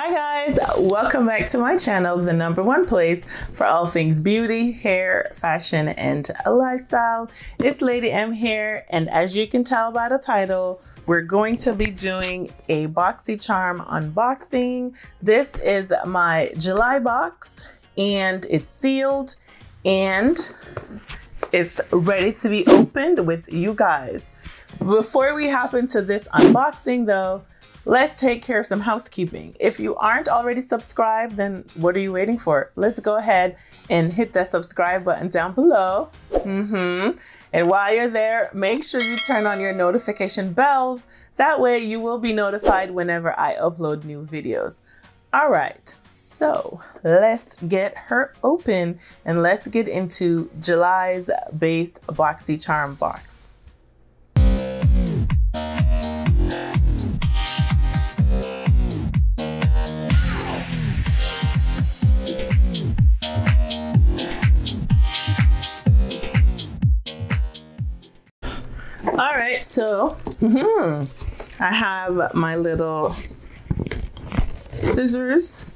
Hi guys, welcome back to my channel, the #1 place for all things beauty, hair, fashion, and lifestyle. It's Lady M here, and as you can tell by the title, we're going to be doing a Boxycharm unboxing. This is my July box, and it's sealed, and it's ready to be opened with you guys. Before we hop into this unboxing though, let's take care of some housekeeping. If you aren't already subscribed, then what are you waiting for? Let's go ahead and hit that subscribe button down below. And while you're there, make sure you turn on your notification bells. That way you will be notified whenever I upload new videos. All right, so let's get her open and let's get into July's base Boxycharm box. All right, so I have my little scissors.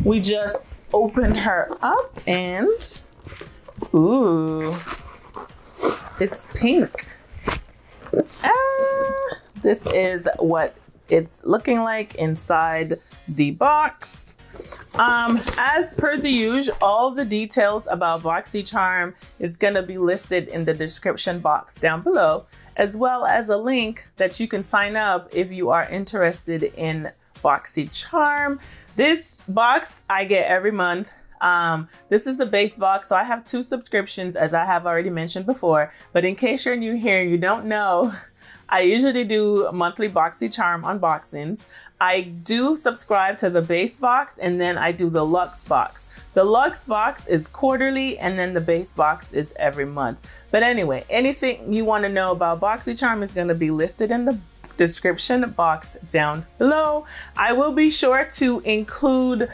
We just opened her up and ooh, it's pink. This is what it's looking like inside the box. As per the usual, all the details about Boxycharm is going to be listed in the description box down below, as well as a link that you can sign up if you are interested in Boxycharm. This box I get every month. This is the base box, so I have 2 subscriptions, as I have already mentioned before, but in case you're new here and you don't know, I usually do monthly Boxycharm unboxings. I do subscribe to the base box, and then I do the luxe box. The luxe box is quarterly, and then the base box is every month. But anyway, anything you want to know about Boxycharm is going to be listed in the description box down below. I will be sure to include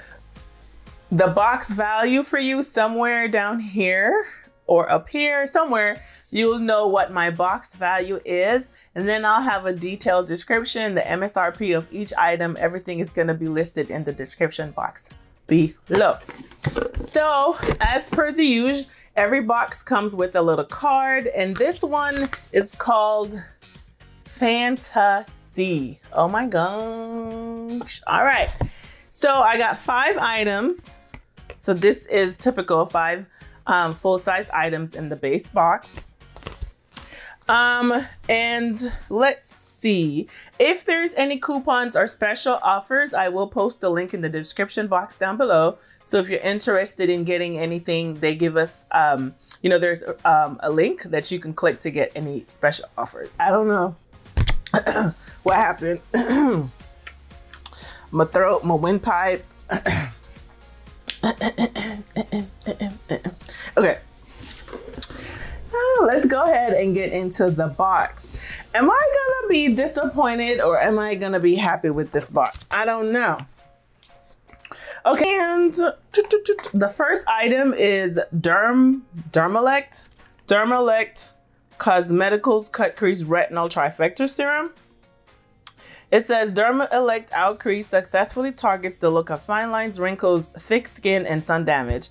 the box value for you somewhere down here or up here somewhere. You'll know what my box value is, and then I'll have a detailed description, the MSRP of each item. Everything is going to be listed in the description box below. So as per the usual, every box comes with a little card, and this one is called Fantasy. Oh my gosh. All right, so I got 5 items. So this is typical 5 full-size items in the base box. And let's see if there's any coupons or special offers. I will post the link in the description box down below. So if you're interested in getting anything, they give us, you know, there's a link that you can click to get any special offers. I don't know what happened. My throat, my windpipe. Okay, let's go ahead and get into the box. Am I gonna be disappointed or am I gonna be happy with this box? I don't know. Okay, and the first item is DERMELECT Cosmeticals Cut Crease Retinol Trifecta Serum. It says DERMELECT Out Crease successfully targets the look of fine lines, wrinkles, thick skin, and sun damage.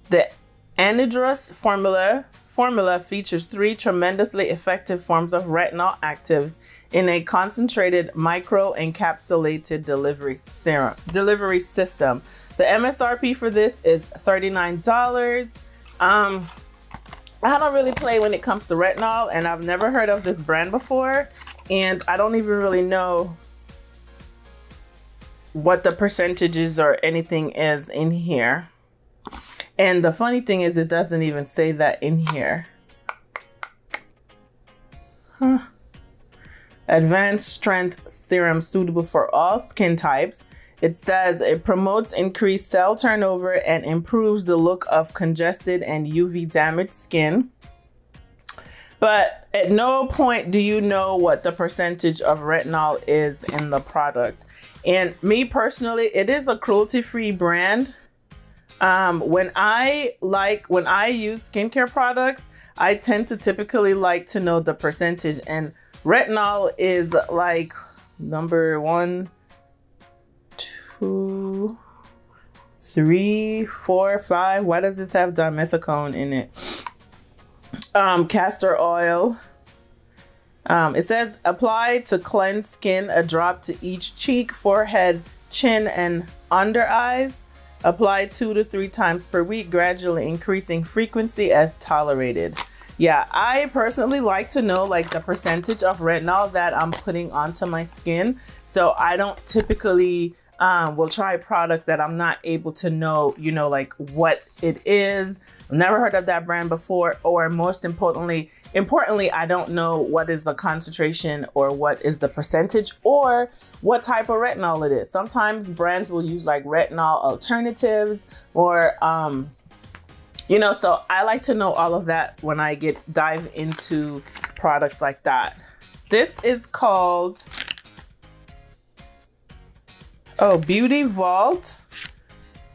The anhydrous formula features 3 tremendously effective forms of retinol actives in a concentrated micro-encapsulated delivery system. The MSRP for this is $39. I don't really play when it comes to retinol, and I've never heard of this brand before, and I don't even really know what the percentages or anything is in here. And the funny thing is, it doesn't even say that in here. Advanced strength serum suitable for all skin types. It says it promotes increased cell turnover and improves the look of congested and UV damaged skin. But at no point do you know what the percentage of retinol is in the product. And me personally, it is a cruelty-free brand. When I use skincare products, I tend to typically like to know the percentage, and retinol is like number 1, 2, 3, 4, 5. Why does this have dimethicone in it? Castor oil. It says apply to cleanse skin, a drop to each cheek, forehead, chin, and under eyes. Apply 2 to 3 times per week, gradually increasing frequency as tolerated. Yeah, I personally like to know like the percentage of retinol that I'm putting onto my skin. So I don't typically will try products that I'm not able to know, you know, like what it is. I've never heard of that brand before, or most importantly, I don't know what is the concentration or what is the percentage or what type of retinol it is. Sometimes brands will use like retinol alternatives or, you know, so I like to know all of that when I dive into products like that. This is called, oh, Beauty Vault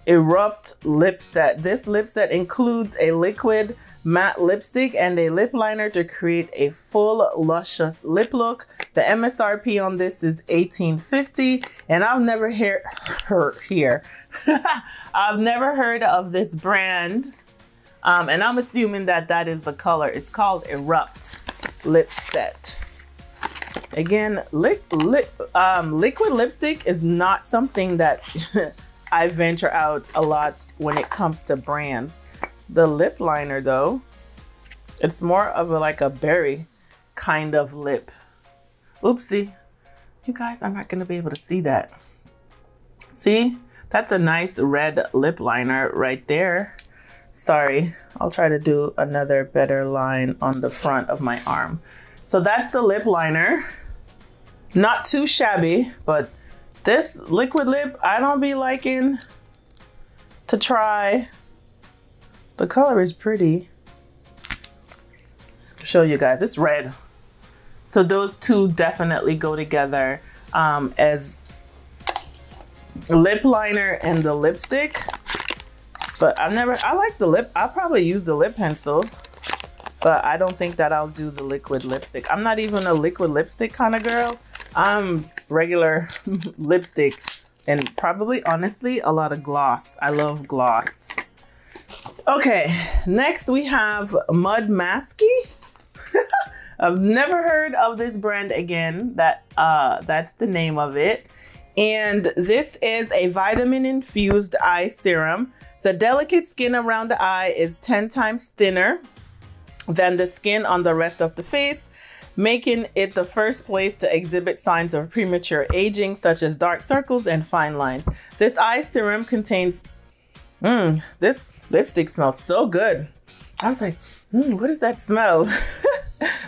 ERUPT lip set. This lip set includes a liquid matte lipstick and a lip liner to create a full luscious lip look. The MSRP on this is $18.50, and I've never I've never heard of this brand, and I'm assuming that that is the color. It's called ERUPT lip set. Again, liquid lipstick is not something that I venture out a lot when it comes to brands. The lip liner though, it's more of like a berry kind of lip. Oopsie, you guys are not gonna be able to see that. See, that's a nice red lip liner right there. Sorry, I'll try to do another better line on the front of my arm. So that's the lip liner. Not too shabby, but this liquid lip, I don't be liking to try. The color is pretty. Show you guys, it's red. So those two definitely go together as lip liner and the lipstick. But I like the lip. I'll probably use the lip pencil, but I don't think that I'll do the liquid lipstick. I'm not even a liquid lipstick kind of girl. I'm regular lipstick and probably, honestly, a lot of gloss. I love gloss. Okay, next we have MUDMASKY. I've never heard of this brand again. That's the name of it. And this is a vitamin-infused eye serum. The delicate skin around the eye is 10 times thinner than the skin on the rest of the face, making it the first place to exhibit signs of premature aging, such as dark circles and fine lines. This eye serum contains, this lipstick smells so good. I was like, what is that smell?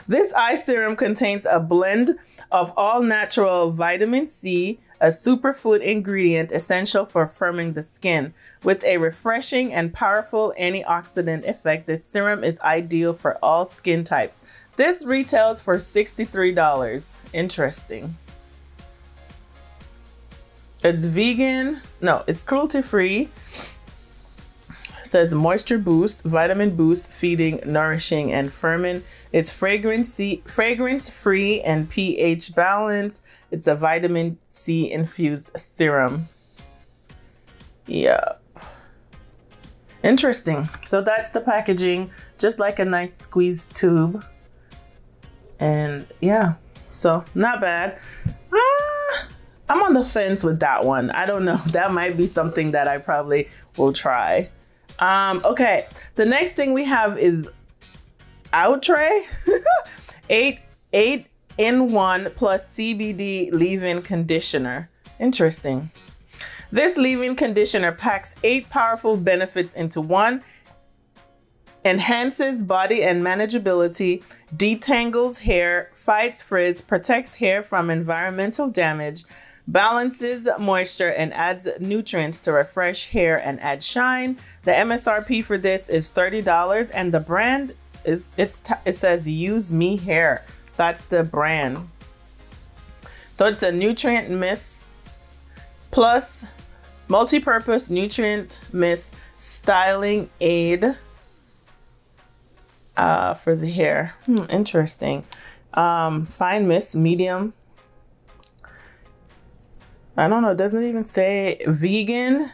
This eye serum contains a blend of all natural vitamin C, a superfood ingredient essential for firming the skin. With a refreshing and powerful antioxidant effect, this serum is ideal for all skin types. This retails for $63. Interesting. It's vegan. No, it's cruelty-free. It says moisture boost, vitamin boost, feeding, nourishing, and firming. It's fragrance-free and pH balanced. It's a vitamin C infused serum. Yeah. Interesting. So that's the packaging, just like a nice squeezed tube. And yeah, so not bad. I'm on the fence with that one. I don't know. That might be something that I probably will try. Okay, the next thing we have is OUTRE 8-in-1 plus CBD Leave-In Conditioner. Interesting. This leave-in conditioner packs 8 powerful benefits into one. Enhances body and manageability, detangles hair, fights frizz, protects hair from environmental damage, balances moisture, and adds nutrients to refresh hair and add shine. The MSRP for this is $30, and the brand is it says Use Me Hair. That's the brand. So it's a nutrient mist plus multi-purpose nutrient mist styling aid for the hair. Interesting. Fine mist, medium. I don't know, it doesn't even say vegan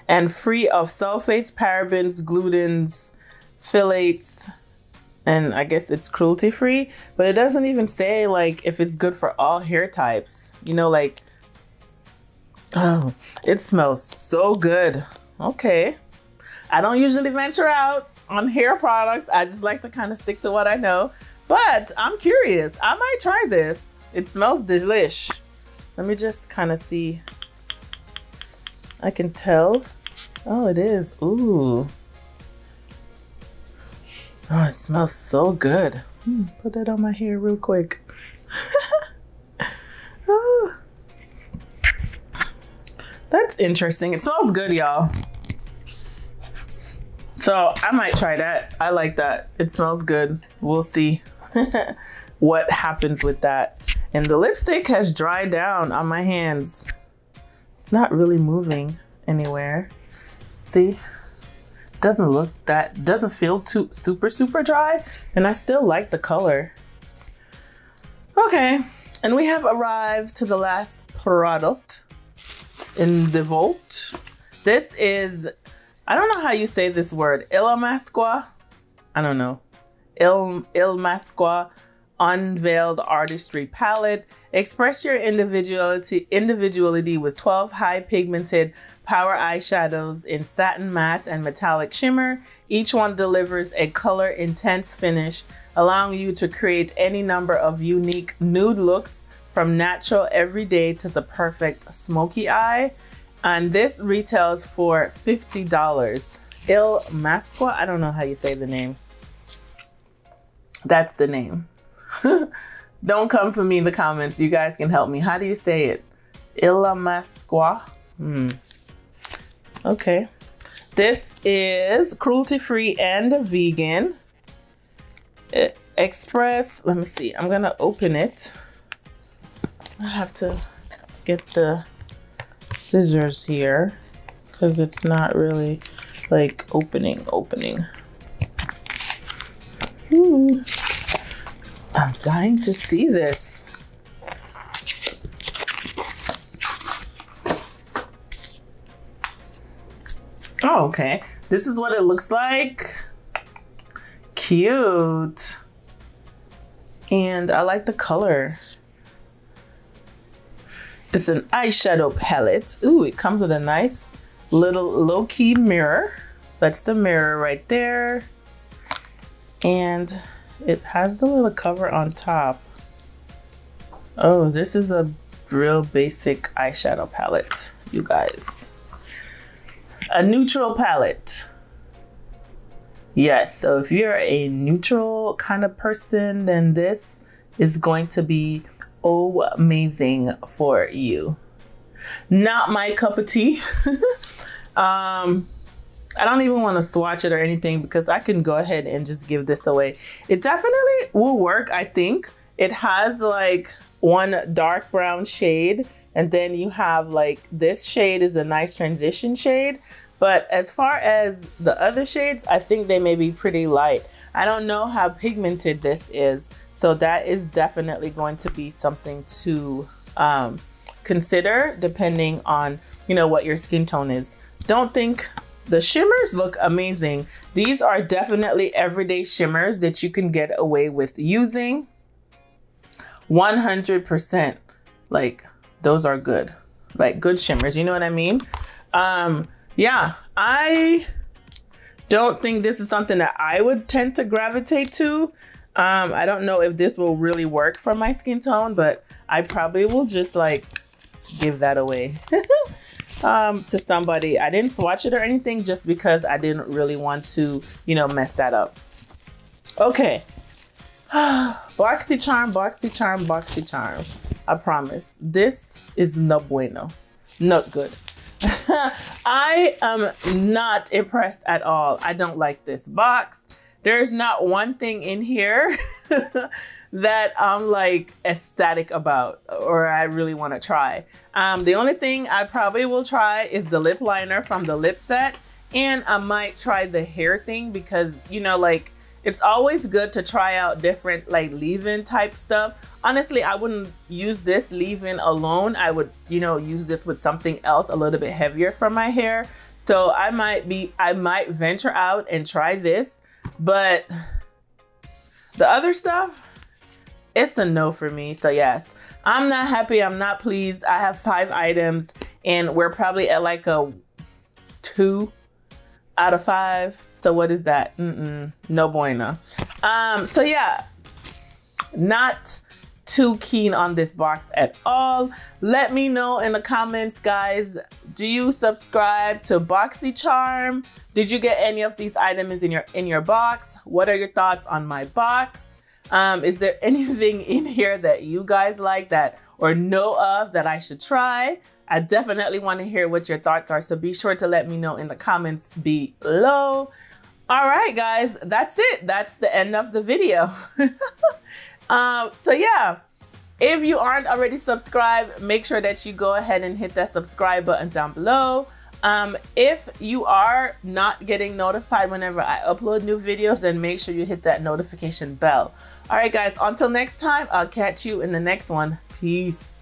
and free of sulfates, parabens, glutens, phthalates, and I guess it's cruelty free, but it doesn't even say like if it's good for all hair types. You know, like, oh, it smells so good. Okay. I don't usually venture out on hair products. I just like to kind of stick to what I know, but I'm curious. I might try this. It smells delish. Let me just kind of see. I can tell. Oh, it is. Ooh. Oh, it smells so good. Put that on my hair real quick. Oh. That's interesting. It smells good, y'all. So I might try that. I like that. It smells good. We'll see what happens with that. And the lipstick has dried down on my hands. It's not really moving anywhere. See? Doesn't feel too super dry, and I still like the color. Okay, and we have arrived to the last product in the vault. This is, I don't know how you say this word, ILLAMASQUA. I don't know. ILLAMASQUA Unveiled Artistry Palette. Express your individuality with 12 high pigmented power eyeshadows in satin matte and metallic shimmer. Each one delivers a color intense finish, allowing you to create any number of unique nude looks, from natural everyday to the perfect smoky eye. And this retails for $50. ILLAMASQUA, I don't know how you say the name. That's the name. Don't come for me in the comments. You guys can help me. How do you say it? ILLAMASQUA. Okay. This is cruelty-free and vegan. Express. Let me see. I'm going to open it. I have to get the scissors here because it's not really like opening. Ooh. I'm dying to see this. Oh, okay. This is what it looks like. Cute. And I like the color. It's an eyeshadow palette. Ooh, it comes with a nice little low-key mirror. That's the mirror right there. And it has the little cover on top. Oh, this is a real basic eyeshadow palette, you guys. A neutral palette. Yes, so if you're a neutral kind of person, then this is going to be amazing for you. Not my cup of tea. I don't even want to swatch it or anything because I can go ahead and just give this away. It definitely will work, I think. It has like one dark brown shade, and then you have like this shade is a nice transition shade. But as far as the other shades, I think they may be pretty light. I don't know how pigmented this is. So that is definitely going to be something to consider depending on, you know, what your skin tone is. Don't think the shimmers look amazing. These are definitely everyday shimmers that you can get away with using. 100%. Like, those are good. Like, good shimmers, you know what I mean? Yeah, I don't think this is something that I would tend to gravitate to. I don't know if this will really work for my skin tone, but I probably will just like give that away to somebody. I didn't swatch it or anything just because I didn't really want to, you know, mess that up. Okay. Boxycharm, Boxycharm, Boxycharm. I promise. This is no bueno. Not good. I am not impressed at all. I don't like this box. There's not one thing in here that I'm like ecstatic about or I really want to try. The only thing I probably will try is the lip liner from the lip set, and I might try the hair thing because, you know, like it's always good to try out different like leave-in type stuff. Honestly, I wouldn't use this leave-in alone. I would, you know, use this with something else a little bit heavier for my hair. So I might venture out and try this, but the other stuff, it's a no for me. So yes, I'm not happy, I'm not pleased. I have 5 items and we're probably at like a 2 out of 5. So what is that? No bueno. So yeah, not too keen on this box at all. Let me know in the comments, guys. Do you subscribe to Boxycharm? Did you get any of these items in your box? What are your thoughts on my box? Is there anything in here that you guys like that or know of that I should try? I definitely want to hear what your thoughts are, so be sure to let me know in the comments below. All right, guys, that's it. That's the end of the video. So yeah, if you aren't already subscribed, make sure that you go ahead and hit that subscribe button down below. If you are not getting notified whenever I upload new videos, then make sure you hit that notification bell. All right, guys, until next time, I'll catch you in the next one. Peace.